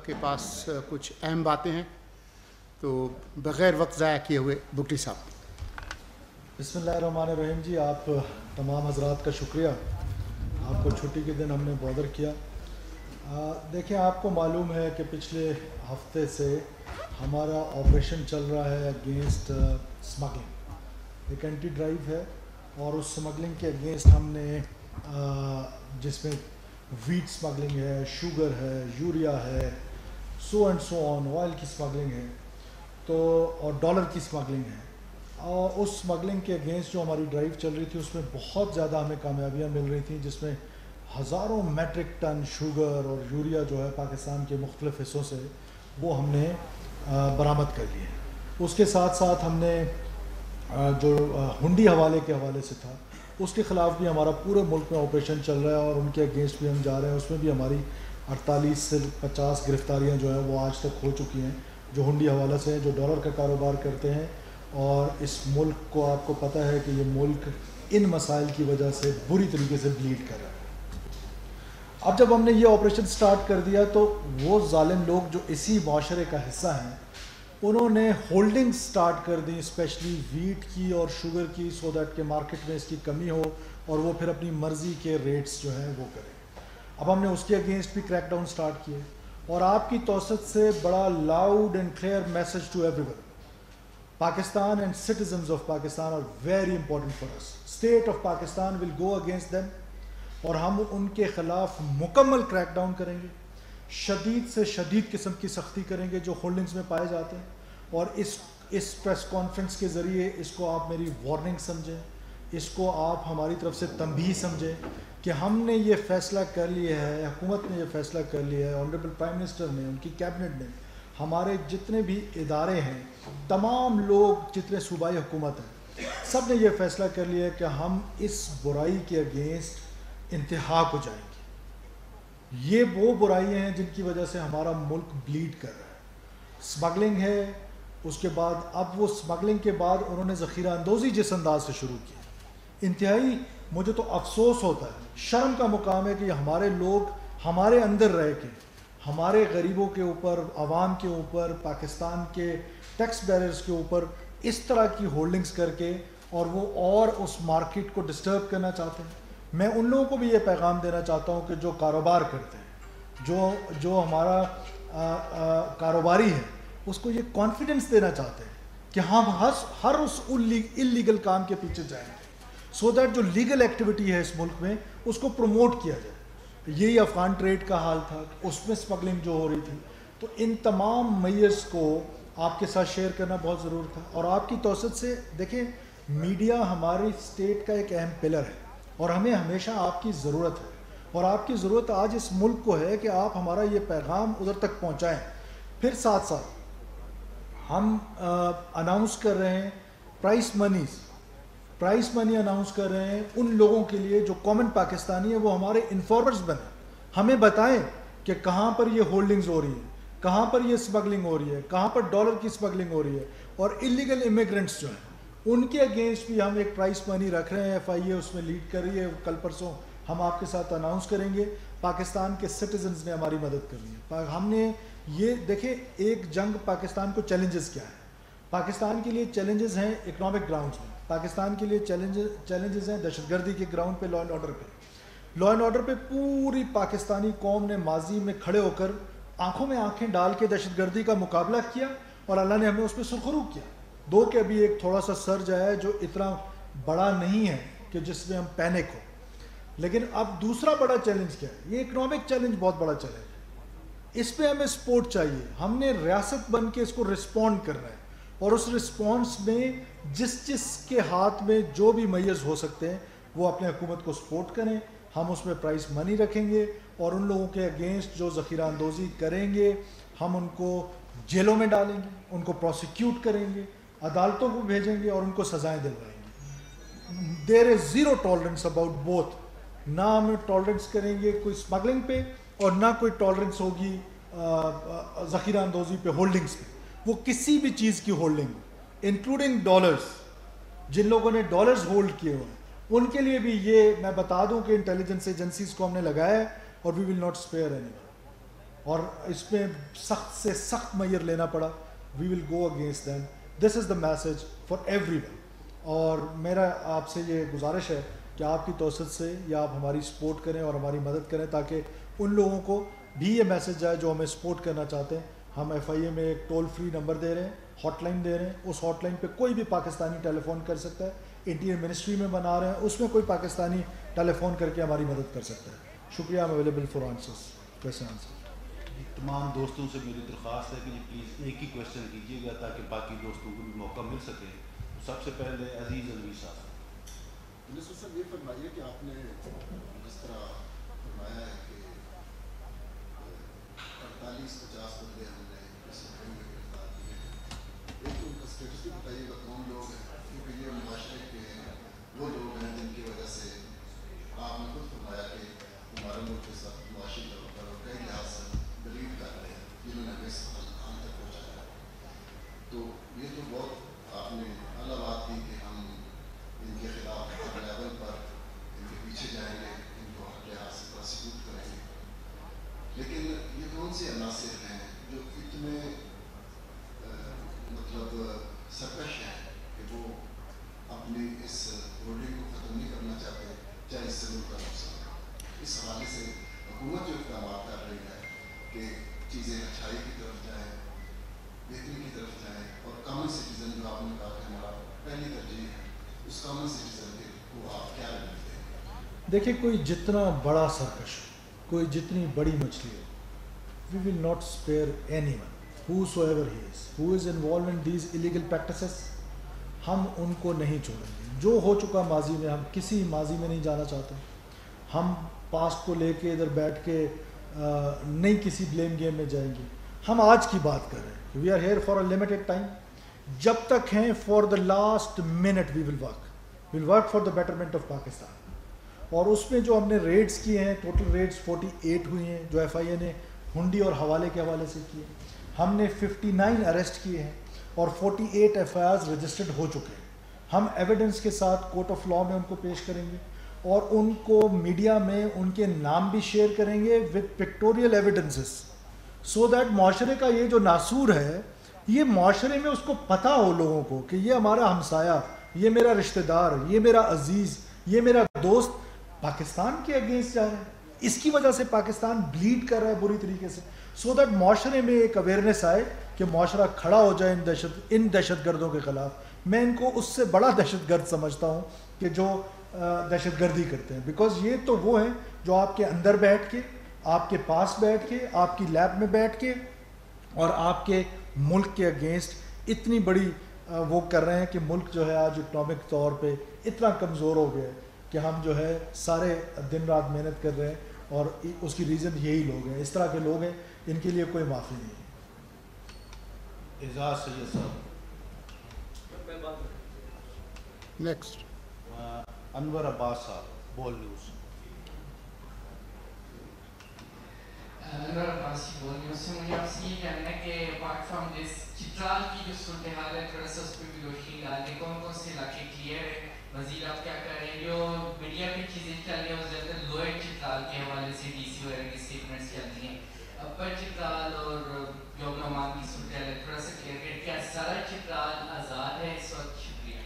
کے پاس کچھ اہم باتیں ہیں، تو بغیر وقت ضائع کیے ہوئے بگٹی صاحب. بسم اللہ الرحمن الرحیم. جی آپ تمام حضرات کا شکریہ. آپ کو چھٹی کے دن ہم نے بادر کیا. دیکھیں آپ کو معلوم ہے کہ پچھلے ہفتے سے ہمارا آپریشن چل رہا ہے اگینسٹ اسمگلنگ. ایک اینٹی ڈرائیو ہے اور اس اسمگلنگ کے اگینسٹ ہم نے جس میں ویٹ اسمگلنگ ہے، شوگر ہے، یوریا ہے، so and so on, oil کی اسمگلنگ ہے تو اور ڈالر کی اسمگلنگ ہے. اور اس اسمگلنگ کے اگینسٹ جو ہماری ڈرائیو چل رہی تھی اس میں بہت زیادہ ہمیں کامیابیاں مل رہی تھیں، جس میں ہزاروں میٹرک ٹن شوگر اور یوریا جو ہے پاکستان کے مختلف حصوں سے وہ ہم نے برآمد کر لیے. اس کے ساتھ ساتھ ہم نے جو ہنڈی حوالے کے حوالے سے تھا اس کے خلاف بھی ہمارا پورے ملک میں آپریشن چل رہا ہے اور ان کے اگینسٹ بھی ہم جا رہے ہیں. اس میں بھی ہماری 48 سے 50 گرفتاریاں جو ہیں وہ آج تک ہو چکی ہیں جو ہنڈی حوالہ سے ہیں، جو ڈالر کا کاروبار کرتے ہیں. اور اس ملک کو آپ کو پتہ ہے کہ یہ ملک ان مسائل کی وجہ سے بری طریقے سے بلیڈ کر رہا ہے. اب جب ہم نے یہ آپریشن سٹارٹ کر دیا تو وہ ظالم لوگ جو اسی معاشرے کا حصہ ہیں انہوں نے ہولڈنگ سٹارٹ کر دی، اسپیشلی ویٹ کی اور شوگر کی، سو دیٹ کہ مارکیٹ میں اس کی کمی ہو اور وہ پھر اپنی مرضی کے ریٹس جو ہیں وہ کریں. اب ہم نے اس کے اگینسٹ بھی کریک ڈاؤن سٹارٹ کیے اور آپ کی توسط سے بڑا loud and clear message to everyone. Pakistan and citizens of Pakistan are very important for us. State of Pakistan will go against them اور ہم ان کے خلاف مکمل کریک ڈاؤن کریں گے، شدید سے شدید قسم کی سختی کریں گے جو ہولڈنگز میں پائے جاتے ہیں. اور اس پریس کانفرنس کے ذریعے اس کو آپ میری وارننگ سمجھیں، اس کو آپ ہماری طرف سے تنبیہ سمجھیں کہ ہم نے یہ فیصلہ کر لیا ہے، حکومت نے یہ فیصلہ کر لیا ہے، آنریبل پرائم منسٹر نے، ان کی کیبنٹ نے، ہمارے جتنے بھی ادارے ہیں، تمام لوگ جتنے صوبائی حکومت ہیں، سب نے یہ فیصلہ کر لیا ہے کہ ہم اس برائی کے اگینسٹ انتہا کو جائیں گے. یہ وہ برائیاں ہیں جن کی وجہ سے ہمارا ملک بلیڈ کر رہا ہے. اسمگلنگ ہے، اس کے بعد اب وہ اسمگلنگ کے بعد انہوں نے ذخیرہ اندوزی جس انداز سے شروع کی، انتہائی مجھے تو افسوس ہوتا ہے، شرم کا مقام ہے کہ ہمارے لوگ ہمارے اندر رہ کے ہمارے غریبوں کے اوپر، عوام کے اوپر، پاکستان کے ٹیکس بیررز کے اوپر اس طرح کی ہولڈنگز کر کے اور وہ اور اس مارکیٹ کو ڈسٹرب کرنا چاہتے ہیں. میں ان لوگوں کو بھی یہ پیغام دینا چاہتا ہوں کہ جو کاروبار کرتے ہیں، جو ہمارا کاروباری ہے، اس کو یہ کانفیڈنس دینا چاہتے ہیں کہ ہم ہر اس انلیگل کام کے پیچھے جائیں گے، سو دیٹ جو لیگل ایکٹیویٹی ہے اس ملک میں اس کو پروموٹ کیا جائے. یہی افغان ٹریڈ کا حال تھا، اس میں اسمگلنگ جو ہو رہی تھی. تو ان تمام میئرز کو آپ کے ساتھ شیئر کرنا بہت ضرور تھا. اور آپ کی توسط سے دیکھیں، میڈیا ہماری اسٹیٹ کا ایک اہم پلر ہے اور ہمیں ہمیشہ آپ کی ضرورت ہے، اور آپ کی ضرورت آج اس ملک کو ہے کہ آپ ہمارا یہ پیغام ادھر تک پہنچائیں. پھر ساتھ ساتھ ہم اناؤنس کر رہے ہیں پرائز منی اناؤنس کر رہے ہیں ان لوگوں کے لیے جو کامن پاکستانی ہیں، وہ ہمارے انفارمرز بنیں، ہمیں بتائیں کہ کہاں پر یہ ہولڈنگز ہو رہی ہیں، کہاں پر یہ اسمگلنگ ہو رہی ہے، کہاں پر ڈالر کی اسمگلنگ ہو رہی ہے. اور انلیگل امیگرنٹس جو ہیں ان کے اگینسٹ بھی ہم ایک پرائز منی رکھ رہے ہیں. FIA اس میں لیڈ کر رہی ہے. کل پرسوں ہم آپ کے ساتھ اناؤنس کریں گے. پاکستان کے سٹیزنز نے ہماری مدد کر لی ہے. ہم نے یہ دیکھیں، ایک جنگ پاکستان کو چیلنجز کیا ہے. پاکستان کے لیے چیلنجز ہیں اکنامک گراؤنڈز میں، پاکستان کے لیے چیلنجز ہیں دہشت گردی کے گراؤنڈ پہ، لا اینڈ آرڈر پہ. پوری پاکستانی قوم نے ماضی میں کھڑے ہو کر آنکھوں میں آنکھیں ڈال کے دہشت گردی کا مقابلہ کیا اور اللہ نے ہمیں اس پہ سرخرو کیا. دو کہ ابھی ایک تھوڑا سا سرج آیا ہے جو اتنا بڑا نہیں ہے کہ جس میں ہم پینک ہو، لیکن اب دوسرا بڑا چیلنج کیا ہے؟ یہ اکنامک چیلنج بہت بڑا چیلنج ہے. اس پہ ہمیں سپورٹ چاہیے. ہم نے ریاست بن کے اس کو رسپونڈ کرنا ہے اور اس رسپانس میں جس کے ہاتھ میں جو بھی میئرز ہو سکتے ہیں وہ اپنے حکومت کو سپورٹ کریں. ہم اس میں پرائز منی رکھیں گے اور ان لوگوں کے اگینسٹ جو ذخیرہ اندوزی کریں گے ہم ان کو جیلوں میں ڈالیں گے، ان کو پروسیکیوٹ کریں گے، عدالتوں کو بھیجیں گے اور ان کو سزائیں دلوائیں گے. There is zero tolerance about both. نہ ہم ٹالرنس کریں گے کوئی اسمگلنگ پہ اور نہ کوئی ٹالرنس ہوگی ذخیرہ اندوزی پہ، ہولڈنگس پہ. وہ کسی بھی چیز کی ہولڈنگ انکلوڈنگ ڈالرز، جن لوگوں نے ڈالرز ہولڈ کیے ہوئے ان کے لیے بھی یہ میں بتا دوں کہ انٹیلیجنس ایجنسیز کو ہم نے لگایا ہے اور we will not spare anyone. اور اس میں سخت سے سخت میئر لینا پڑا. We will go against them. This is the message for everyone. اور میرا آپ سے یہ گزارش ہے کہ آپ کی توسط سے یا آپ ہماری سپورٹ کریں اور ہماری مدد کریں تاکہ ان لوگوں کو بھی یہ میسج جائے جو ہمیں سپورٹ کرنا چاہتے ہیں. ہم ایف آئی اے میں ایک ٹول فری نمبر دے رہے ہیں, ہاٹ لائن دے رہے ہیں. اس ہاٹ لائن پہ کوئی بھی پاکستانی ٹیلی فون کر سکتا ہے. انٹیریئر منسٹری میں بنا رہے ہیں, اس میں کوئی پاکستانی ٹیلی فون کر کے ہماری مدد کر سکتا ہے. شکریہ. I'm available for answers. کیسے آنسر؟ تمام دوستوں سے میری درخواست ہے کہ جی پلیز ایک ہی کویشچن کیجیے گا تاکہ باقی دوستوں کو بھی موقع مل سکے. سب سے پہلے عزیز الوی صاحب. صاحب یہ فرمائیے کہ آپ نے جس طرح فرمایا ہے کہ 48-50 بندے ہم نے گرفتار کیے ہیں, ایک ان کا اسٹیٹسٹک بتائیے گا کون لوگ ہیں, کیونکہ یہ معاشرے کے وہ لوگ ہیں جن کی وجہ سے آپ نے خود فرمایا کہ ہمارے ملک کے ساتھ معاشی طور پر اور کئی لحاظ سے دلیل کر رہے ہیں جنہوں نے ہمیں ہم تک پہنچایا. تو یہ تو بہت آپ نے اعلیٰ بات کی کہ ہم ان کے خلاف ہر لیول پر ان کے پیچھے جائیں گے, ان کو ہر لحاظ سے پراسیکیوٹ کریں گے. لیکن یہ کون سے عناصر ہیں جو اتنے مطلب سرکش ہیں کہ وہ اپنی اس ہولڈنگ کو ختم نہیں کرنا چاہتے, چاہے اس سے ملک کا نقصان. اس حوالے سے حکومت جو اقدامات کر رہی ہے کہ چیزیں اچھائی کی طرف جائیں, بہتری کی طرف جائیں, اور کامن سٹیزن جو آپ نے کہا کہ ہمارا پہلی ترجیح ہے, اس کامن سٹیزن کو آپ کیا لگتے ہیں؟ دیکھیں, کوئی جتنا بڑا سرکش ہو, کوئی جتنی بڑی مچھلی ہو, we will not spare anyone, whosoever he is, who is involved in these illegal practices. ہم ان کو نہیں چھوڑیں گے. جو ہو چکا ماضی میں, ہم کسی ماضی میں نہیں جانا چاہتے. ہم پاسٹ کو لے کے ادھر بیٹھ کے نہیں کسی بلیم گیم میں جائیں گے. ہم آج کی بات کر رہے ہیں. We are here for a limited time. جب تک ہیں for the last minute we will work for the betterment of Pakistan. اور اس میں جو ہم نے ریڈز کیے ہیں, ٹوٹل ریڈز 48 ہوئی ہیں جو ایف آئی اے نے ہنڈی اور حوالے کے حوالے سے کیے. ہم نے 59 اریسٹ کیے ہیں اور 48 ایف آئی آرز رجسٹرڈ ہو چکے ہیں. ہم ایویڈنس کے ساتھ کورٹ آف لاء میں ان کو پیش کریں گے اور ان کو میڈیا میں ان کے نام بھی شیئر کریں گے with pictorial evidences, so that معاشرے کا یہ جو ناسور ہے, یہ معاشرے میں اس کو پتہ ہو لوگوں کو کہ یہ ہمارا ہمسایہ, یہ میرا رشتہ دار, یہ میرا عزیز, یہ میرا دوست پاکستان کے اگینسٹ جا رہے ہیں. اس کی وجہ سے پاکستان بلیڈ کر رہا ہے بری طریقے سے, سو دیٹ معاشرے میں ایک اویئرنیس آئے کہ معاشرہ کھڑا ہو جائے ان دہشت گردوں کے خلاف. میں ان کو اس سے بڑا دہشت گرد سمجھتا ہوں کہ جو دہشت گردی کرتے ہیں, بیکاز یہ تو وہ ہیں جو آپ کے اندر بیٹھ کے, آپ کے پاس بیٹھ کے, آپ کی لیب میں بیٹھ کے اور آپ کے ملک کے اگینسٹ اتنی بڑی وہ کر رہے ہیں کہ ملک جو ہے آج اکنامک طور پہ اتنا کمزور ہو گیا ہے کہ ہم جو ہے سارے دن رات محنت کر رہے ہیں, اور اس کی ریزن یہی لوگ ہیں. اس طرح کے لوگ ہیں, ان کے لیے کوئی معافی نہیں ہے. اعزاز سید صاحب. نیکسٹ انور عباس صاحب, بول نیوز. انور عباس بول نیوز سے مجھے آپ سے یہ کہنا ہے کہ اپارٹ فرام دس چترال کی جو صورتحال ہے تھوڑا سا اس پہ بھی روشنی ڈال دیں. کون کون سے علاقے کلیئر ہے, مزید آپ کیا کر رہے ہیں؟ جو میڈیا پہ چیزیں چل رہی ہیں وہ زیادہ لوئر چترال کے حوالے سے ڈی سی وغیرہ کی اسٹیٹمنٹس چلتی ہیں. اپر چترال اور جو نعمان کی صورتحال ہے تھوڑا سا کلیئر کریں, کیا سارا چترال آزاد ہے اس وقت؟ شکریہ.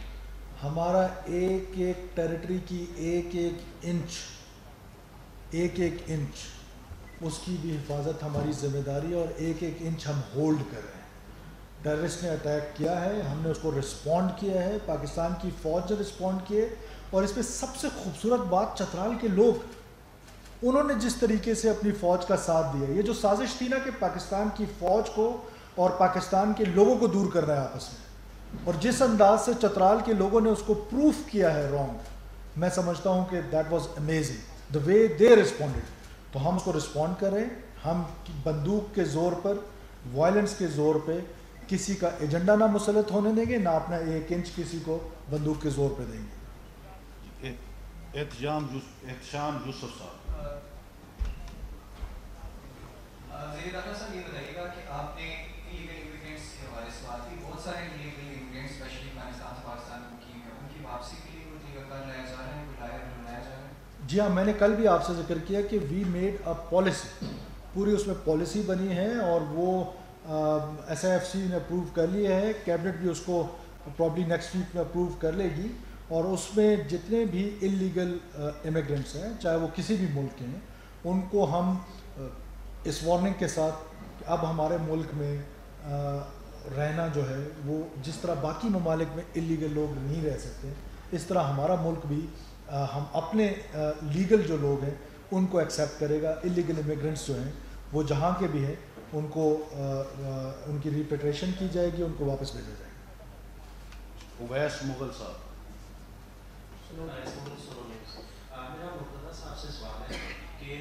ہمارا ایک ایک ٹیریٹری کی ایک ایک انچ اس کی بھی حفاظت ہماری ذمہ داری ہے, اور ایک ایک انچ ہم ہولڈ کر رہے ہیں. ٹیررسٹ نے اٹیک کیا ہے, ہم نے اس کو رسپونڈ کیا ہے, پاکستان کی فوج نے رسپونڈ کیے, اور اس پہ سب سے خوبصورت بات چترال کے لوگ, انہوں نے جس طریقے سے اپنی فوج کا ساتھ دیا. یہ جو سازش تھی نا کہ پاکستان کی فوج کو اور پاکستان کے لوگوں کو دور کرنا ہے آپس میں, اور جس انداز سے چترال کے لوگوں نے اس کو پروف کیا ہے رانگ, میں سمجھتا ہوں کہ that was amazing the way they responded. تو ہم اس کو رسپونڈ کریں. ہم بندوق کے زور پر, وائلنس کے زور پہ کسی کا ایجنڈا نہ مسلط ہونے دیں گے, نہ اپنا ایک انچ کسی کو بندوق کے زور پہ دیں گے. احتشام یوسف صاحب. ڈاکٹر صاحب یہ بتائیے گا کہ آپ نے ایلیگل امیگرینٹس کے حوالے سے بات کی, بہت سارے ایلیگل امیگرینٹس اسپیشلی افغانستان سے پاکستان میں مقیم ہیں, ان کی واپسی کے لیے کوئی طریقہ کار لایا جا رہا ہے, کوئی لایا جا رہا ہے؟ جی ہاں, میں نے کل بھی آپ سے ذکر کیا کہ وی میڈ اے پالیسی پوری اس میں پالیسی بنی ہے اور وہ SIFC نے اپروو کر لیا ہے. کیبنٹ بھی اس کو پرابلی نیکسٹ ویک میں اپروو کر لے گی, اور اس میں جتنے بھی انلیگل امیگرنٹس ہیں چاہے وہ کسی بھی ملک کے ہیں ان کو ہم اس وارننگ کے ساتھ کہ اب ہمارے ملک میں رہنا جو ہے وہ جس طرح باقی ممالک میں انلیگل لوگ نہیں رہ سکتے, اس طرح ہمارا ملک بھی ہم اپنے لیگل جو لوگ ہیں ان کو ایکسیپٹ کرے گا. انلیگل امیگرنٹس جو ہیں وہ جہاں کے بھی ہیں ان کو ان کی ریپیٹریشن کی جائے گی, ان کو واپس بھیجا جائے گا. اویس مغل صاحب. میرا مرتضیٰ صاحب سے سوال ہے کہ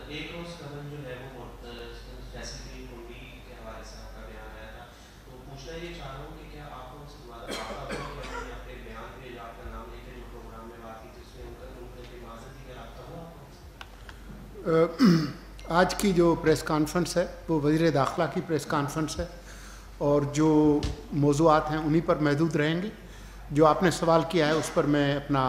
ایک روز قبل جو ہے وہ فیصلے ہنڈی کے حوالے سے آپ کا بیان آیا تھا, تو پوچھنا یہ چاہ رہا ہوں کہ کیا آپ کو ان سے دوبارہ رابطہ ہوا کہ انہوں نے اپنے بیان پہ آپ کا نام لے کے جو پروگرام میں بات کی تھی اس میں ان کی معذرت کی رابطہ ہوا آپ کو؟ آج کی جو پریس کانفرنس ہے وہ وزیر داخلہ کی پریس کانفرنس ہے اور جو موضوعات ہیں انہی پر محدود رہیں گے. جو آپ نے سوال کیا ہے اس پر میں اپنا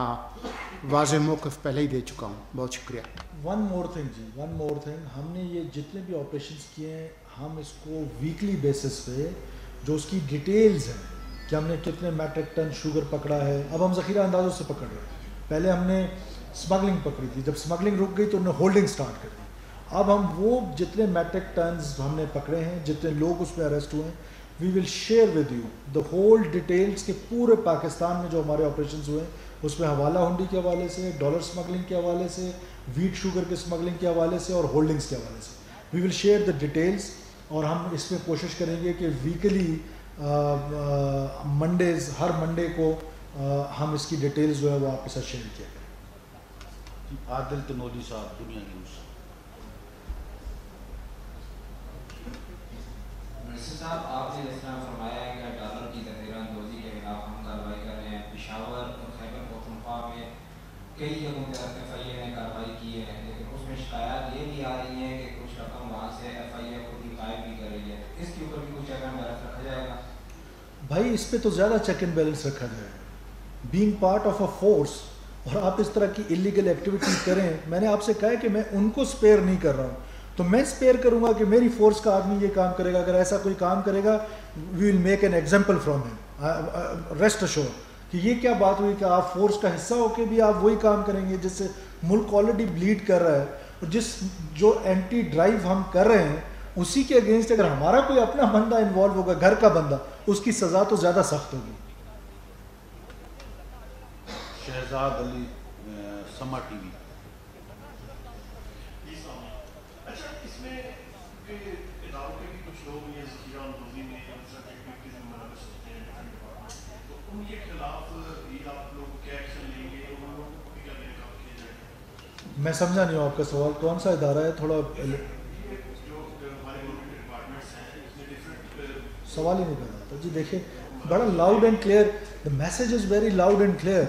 واضح موقف پہلے ہی دے چکا ہوں. بہت شکریہ. ون مور تھنگ ہم نے یہ جتنے بھی آپریشنس کیے ہیں ہم اس کو ویکلی بیسس پہ جو اس کی ڈیٹیلز ہیں کہ ہم نے کتنے میٹرک ٹن شوگر پکڑا ہے, اب ہم ذخیرہ اندازوں سے پکڑ رہے ہیں. پہلے ہم نے اسمگلنگ پکڑی تھی, جب اسمگلنگ رک گئی تو انہوں نے ہولڈنگ سٹارٹ کر دی. اب ہم وہ جتنے میٹرک ٹنز ہم نے پکڑے ہیں, جتنے لوگ اس میں اریسٹ ہوئے ہیں, we will share with you the whole details کے پورے پاکستان میں جو ہمارے آپریشنز ہوئے ہیں اس میں حوالہ ہنڈی کے حوالے سے, ڈالر اسمگلنگ کے حوالے سے, ویٹ شوگر کے اسمگلنگ کے حوالے سے اور ہولڈنگس کے حوالے سے. وی ول شیئر دا ڈیٹیلز, اور ہم اس میں کوشش کریں گے کہ ویکلی منڈیز ہر منڈے کو ہم اس کی ڈیٹیلز جو ہے وہ آپ کے ساتھ شیئر کیا کریں. عادل تنولی صاحب, دنیا نیوز. مرسی صاحب, آپ نے جس طرح فرمایا ہے کہ ڈالر کی ذخیرہ اندوزی کے خلاف ہم کارروائی کر رہے ہیں. پشاور اور خیبر پختونخوا میں کئی جگہوں پر FIA نے کارروائی کی ہے, لیکن اس میں شکایات یہ بھی آ رہی ہیں کہ کچھ رقم وہاں سے FIA خود ہی غائب بھی کر رہی ہے. اس کے اوپر بھی کچھ چیک اینڈ بیلنس رکھا جائے گا؟ بھائی اس پہ تو زیادہ چیک اینڈ بیلنس رکھا جائے گا. Being part of a force اور آپ اس طرح کی انلیگل ایکٹیویٹی کریں, میں نے آپ سے کہا ہے کہ میں ان کو اسپیئر نہیں کر رہا ہوں, تو میں اسپیئر کروں گا کہ میری فورس کا آدمی یہ کام کرے گا. اگر ایسا کوئی کام کرے گا we will make an example from him. Rest assured کہ یہ کیا بات ہوئی کہ آپ فورس کا حصہ ہو کے بھی آپ وہی کام کریں گے جس سے ملک آلریڈی بلیڈ کر رہا ہے, اور جو اینٹی ڈرائیو ہم کر رہے ہیں اسی کے اگینسٹ اگر ہمارا کوئی اپنا بندہ انوالو ہوگا, گھر کا بندہ, اس کی سزا تو زیادہ سخت ہوگی. شہزاد علی, سما ٹی وی. اچھا, اس میں اداروں کے بھی کچھ لوگ یہ ذخیرہ اندوزی میں ملوث ہوتے ہیں, تو ان کے خلاف یہ آپ لوگ کیا ایکشن لیں گے, اور ان لوگوں کو بھی کیا کام کیا جائے گا؟ میں سمجھا نہیں ہوں آپ کا سوال, کون سا ادارہ ہے؟ تھوڑا جو ہمارے گورنمنٹ ڈپارٹمنٹس ہیں اس میں ڈفرینٹ سوال ہی نہیں پیدا ہوتا. جی دیکھیں, بڑا loud and clear, the message is very loud and clear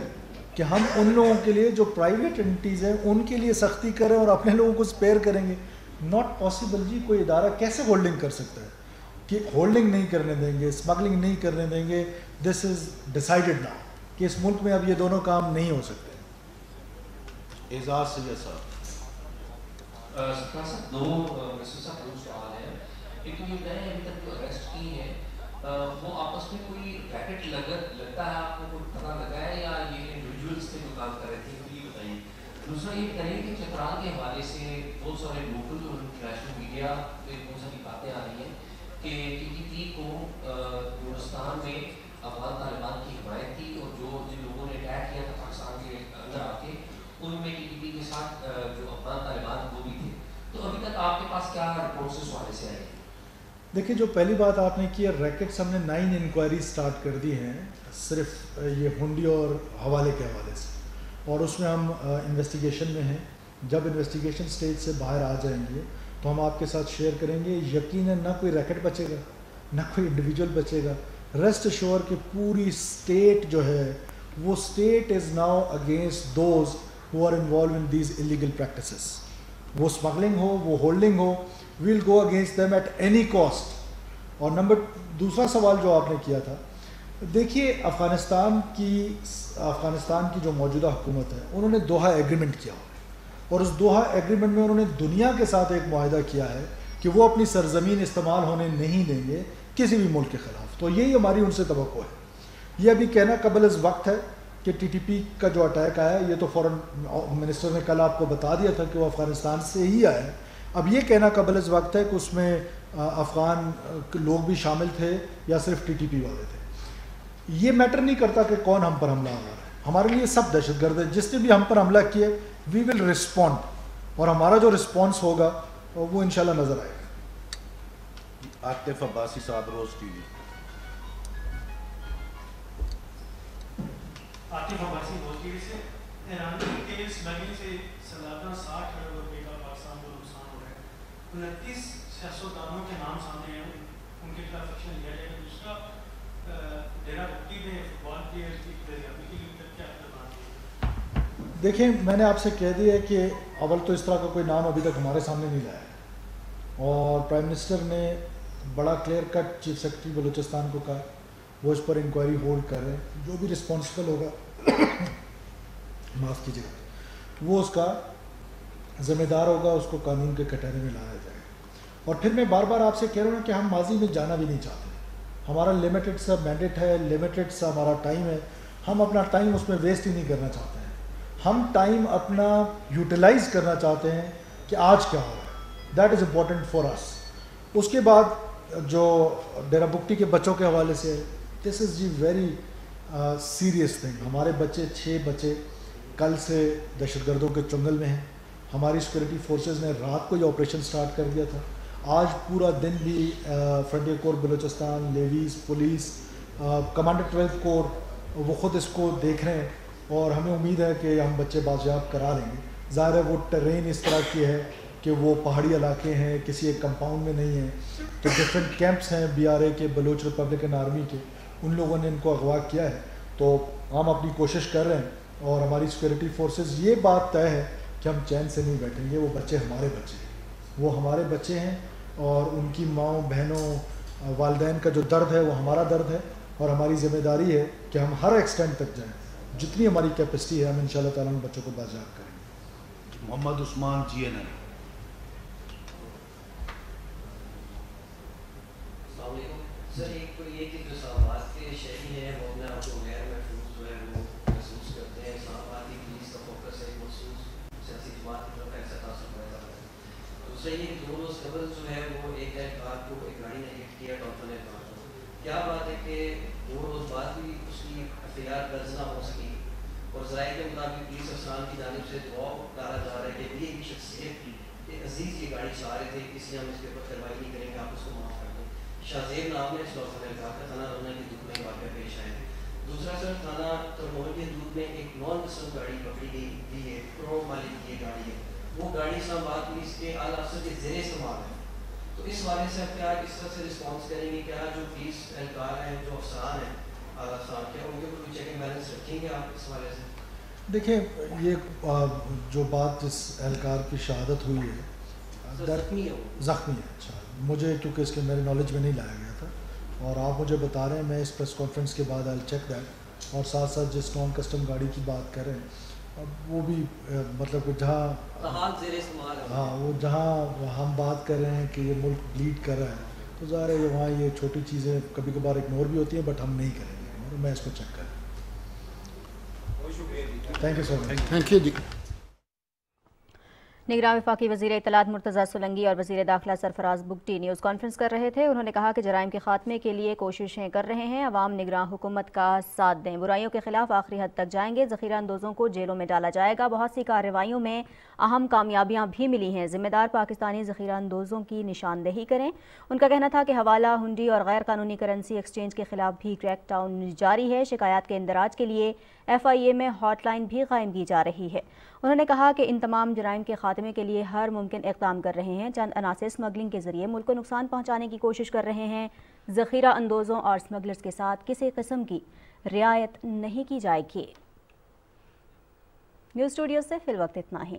کہ ہم ان لوگوں کے لیے جو پرائیویٹ اینٹیز ہیں ان کے لیے سختی کریں اور اپنے لوگوں کو اسپیئر کریں گے. ناٹ پاسبل جی. کوئی ادارہ کیسے ہولڈنگ کر سکتا ہے کہ ہولڈنگ نہیں کرنے دیں گے, اسمگلنگ نہیں کرنے دیں گے. دس از ڈیسائیڈڈ ناؤ کہ اس ملک میں اب یہ دونوں کام نہیں ہو سکتے. اعزاز سید صاحب. دو سوال ہے. ایک تو یہ بتائیں ابھی تک جو اریسٹ کی ہے وہ آپس میں کوئی ریکٹ لگتا ہے, آپ کو کوئی پتہ لگا ہے یا یہ انڈیویجولس سے جو کام کر رہے تھے, یہ بتائیے. دوسرا یہ بتائیے کہ چترال کے حوالے سے بہت سارے لوکل اور انٹرنیشنل میڈیا پہ بہت ساری باتیں آ رہی ہیں کہ TTP کو ہندوستان میں افغان طالبان کی حمایت تھی, اور جن لوگوں نے اٹیک کیا تھا پاکستان کے اندر آ کے ان میں TTP کے ساتھ جو افغان طالبان وہ بھی تھے. تو ابھی تک آپ کے پاس کیا رپورٹس اس حوالے سے آئے؟ دیکھیں, جو پہلی بات آپ نے کی ہے, ریکٹس ہم نے 9 انکوائری سٹارٹ کر دی ہیں صرف یہ ہنڈی اور حوالے کے حوالے سے, اور اس میں ہم انویسٹیگیشن میں ہیں. جب انویسٹیگیشن سٹیج سے باہر آ جائیں گے تو ہم آپ کے ساتھ شیئر کریں گے. یقیناً نہ کوئی ریکٹ بچے گا, نہ کوئی انڈیویجول بچے گا. ریسٹ اشور کہ پوری اسٹیٹ جو ہے وہ state is now against those who are involved in these illegal practices. وہ اسمگلنگ ہو, وہ ہولڈنگ ہو, we'll go against them at any cost. اور دوسرا سوال جو آپ نے کیا تھا, دیکھیے افغانستان کی جو موجودہ حکومت ہے انہوں نے دوحہ ایگریمنٹ کیا ہوا ہے. اور اس دوحہ ایگریمنٹ میں انہوں نے دنیا کے ساتھ ایک معاہدہ کیا ہے کہ وہ اپنی سرزمین استعمال ہونے نہیں دیں گے کسی بھی ملک کے خلاف. تو یہی ہماری ان سے توقع ہے. یہ ابھی کہنا قبل از وقت ہے کہ ٹی ٹی پی کا جو اٹیک آیا یہ تو فورن منسٹر نے کل آپ کو بتا دیا تھا کہ وہ افغانستان سے ہی آیا ہے. اب یہ کہنا قبل از وقت ہے کہ اس میں افغان لوگ بھی شامل تھے یا صرف ٹی ٹی پی والے تھے. یہ میٹر نہیں کرتا کہ کون ہم پر حملہ آ رہا ہے. ہمارے لیے سب دہشت گرد ہے. جس نے بھی ہم پر حملہ کیے وی ول رسپونڈ, اور ہمارا جو رسپانس ہوگا وہ انشاءاللہ نظر آئے گا. عاطف عباسی صاحب, روز ٹی وی. عاطف عباسی روز ٹی وی سے. ایران کے اسمگلنگ سے سالانہ 60 ارب روپے کا پاکستان کو نقصان ہو رہا ہے. 29 سیاستدانوں کے نام سامنے ہیں, ان کے خلاف ایکشن لیا جائے گا. دوسرا ڈیرا بھٹی میں فٹ بال پلیئر کی بےغیرتی کے لیے کیا اقدامات؟ دیکھیں, میں نے آپ سے کہہ دیا ہے کہ اول تو اس طرح کا کوئی نام ابھی تک ہمارے سامنے نہیں لایا ہے, اور پرائم منسٹر نے بڑا clear cut chief secretary Balochistan کو کہا, وہ اس پر انکوائری ہولڈ کر رہے ہیں. جو بھی رسپانسبل ہوگا معاف کیجیے گا, وہ اس کا ذمہ دار ہوگا, اس کو قانون کے کٹہرے میں لایا جائے گا. اور پھر میں بار بار آپ سے کہہ رہا ہوں کہ ہم ماضی میں جانا بھی نہیں چاہتے. ہمارا لمیٹڈ سا مینڈیٹ ہے, لمیٹڈ سا ہمارا ٹائم ہے. ہم اپنا ٹائم اس میں ویسٹ ہی نہیں کرنا چاہتے ہیں. ہم ٹائم اپنا یوٹیلائز کرنا چاہتے ہیں کہ آج کیا ہو رہا ہے. دیٹ از امپورٹنٹ فار اس. اس کے بعد جو ڈیرا بگٹی کے بچوں کے حوالے سے, دس از جی ویری سیریس تھنگ. ہمارے بچے 6 بچے کل سے دہشت گردوں کے چنگل میں ہیں. ہماری سیکورٹی فورسز نے رات کو یہ آپریشن سٹارٹ کر دیا تھا. آج پورا دن بھی فرنٹیئر کور بلوچستان, لیویز, پولیس, کمانڈر 12 کور وہ خود اس کو دیکھ رہے ہیں, اور ہمیں امید ہے کہ ہم بچے بازیاب کرا لیں گے. ظاہر ہے وہ ٹرین اس طرح کی ہے کہ وہ پہاڑی علاقے ہیں, کسی ایک کمپاؤنڈ میں نہیں ہیں, تو ڈفرینٹ کیمپس ہیں BRA کے, بلوچ ریپبلکن آرمی کے, ان لوگوں نے ان کو اغوا کیا ہے. تو ہم اپنی کوشش کر رہے ہیں, اور ہماری سیکورٹی فورسز یہ بات طے ہے کہ ہم چین سے نہیں بیٹھیں گے. وہ بچے ہمارے بچے ہیں, وہ ہمارے بچے ہیں, اور ان کی ماؤں, بہنوں, والدین کا جو درد ہے وہ ہمارا درد ہے, اور ہماری ذمہ داری ہے کہ ہم ہر ایکسٹینٹ تک جائیں. جتنی ہماری کیپیسٹی ہے ہم انشاءاللہ تعالیٰ ان بچوں کو بازیاب کریں گے. محمد عثمان GNN. السلام علیکم سر. ایک تو یہ کہ جو اسلام آباد کے شہری ہیں وہ اپنے آپ کو غیر محفوظ جو ہے وہ محسوس کرتے ہیں. اسلام آباد کی پولیس کا فوکس ہے مخصوص سیاسی جماعت کی طرف ایسا تاثر پیدا کرتا ہے. دوسرا یہ کہ 2 روز قبل جو ہے وہ ایک اہلکار کو ایک گاڑی نے ہٹ کیا ٹاپن اہلکار کو. کیا بات ہے کہ 2 روز بعد بھی اس کی FIR درج نہ ہو سکی, اور ذرائع کے مطابق پولیس افسران کی جانب سے دعا ڈالا جا رہا ہے کہ بھی ایک شخصیت کی کہ عزیز یہ گاڑی چلا رہے تھے, اس لیے ہم اس کے اوپر کارروائی نہیں کریں گے, آپ اس کو معاف کر دیں. شاہزیب نام ہے اس وقت کا تھانہ رونا کی حدود میں واقعہ پیش آئے. دوسرا سر, تھانہ ترمول کی حدود میں ایک نان کسٹم گاڑی پکڑی گئی ہے, پرو مالک کی یہ گاڑی ہے. وہ گاڑی اسلام آباد پولیس کے اعلیٰ افسر کے زیر استعمال ہے. تو اس حوالے سے آپ کیا کس طرح سے رسپانس کریں گے؟ کیا جو پولیس اہلکار ہیں, جو افسران ہیں اعلیٰ افسران, کیا ان کے اوپر کوئی چیک اینڈ بیلنس رکھیں گے آپ اس حوالے سے؟ دیکھیں, یہ جو بات جس اہلکار کی شہادت ہوئی ہے, زخمی ہے. اچھا, مجھے کیونکہ اس کے میرے نالج میں نہیں لایا گیا تھا, اور آپ مجھے بتا رہے ہیں, میں اس پریس کانفرنس کے بعد آئی چیک دیٹ. اور ساتھ ساتھ جس نان کسٹم گاڑی کی بات کر رہے ہیں, اب وہ بھی مطلب کہ جہاں ہاں وہ جہاں ہم بات کر رہے ہیں کہ یہ ملک بلیڈ کر رہا ہے, تو ظاہر ہے وہاں یہ چھوٹی چیزیں کبھی کبھار اگنور بھی ہوتی ہیں, بٹ ہم نہیں کریں گے, اور میں اس کو چیک کروں. Thank you so much. Thank you ji. نگراں وفاقی وزیر اطلاعات مرتضیٰ سولنگی اور وزیر داخلہ سرفراز بگٹی نیوز کانفرنس کر رہے تھے. انہوں نے کہا کہ جرائم کے خاتمے کے لیے کوششیں کر رہے ہیں, عوام نگراں حکومت کا ساتھ دیں, برائیوں کے خلاف آخری حد تک جائیں گے, ذخیرہ اندوزوں کو جیلوں میں ڈالا جائے گا. بہت سی کارروائیوں میں اہم کامیابیاں بھی ملی ہیں, ذمہ دار پاکستانی ذخیرہ اندوزوں کی نشاندہی کریں. ان کا کہنا تھا کہ حوالہ, ہنڈی اور غیر قانونی کرنسی ایکسچینج کے خلاف بھی کریک ڈاؤن جاری ہے. شکایات کے اندراج کے لیے FIA میں ہاٹ لائن بھی قائم کی جا رہی ہے. انہوں نے کہا کہ ان تمام جرائم کے خاتمے کے لیے ہر ممکن اقدام کر رہے ہیں. چند عناصر اسمگلنگ کے ذریعے ملک کو نقصان پہنچانے کی کوشش کر رہے ہیں. ذخیرہ اندوزوں اور اسمگلرز کے ساتھ کسی قسم کی رعایت نہیں کی جائے گی. نیوز اسٹوڈیو سے فی الوقت اتنا ہی.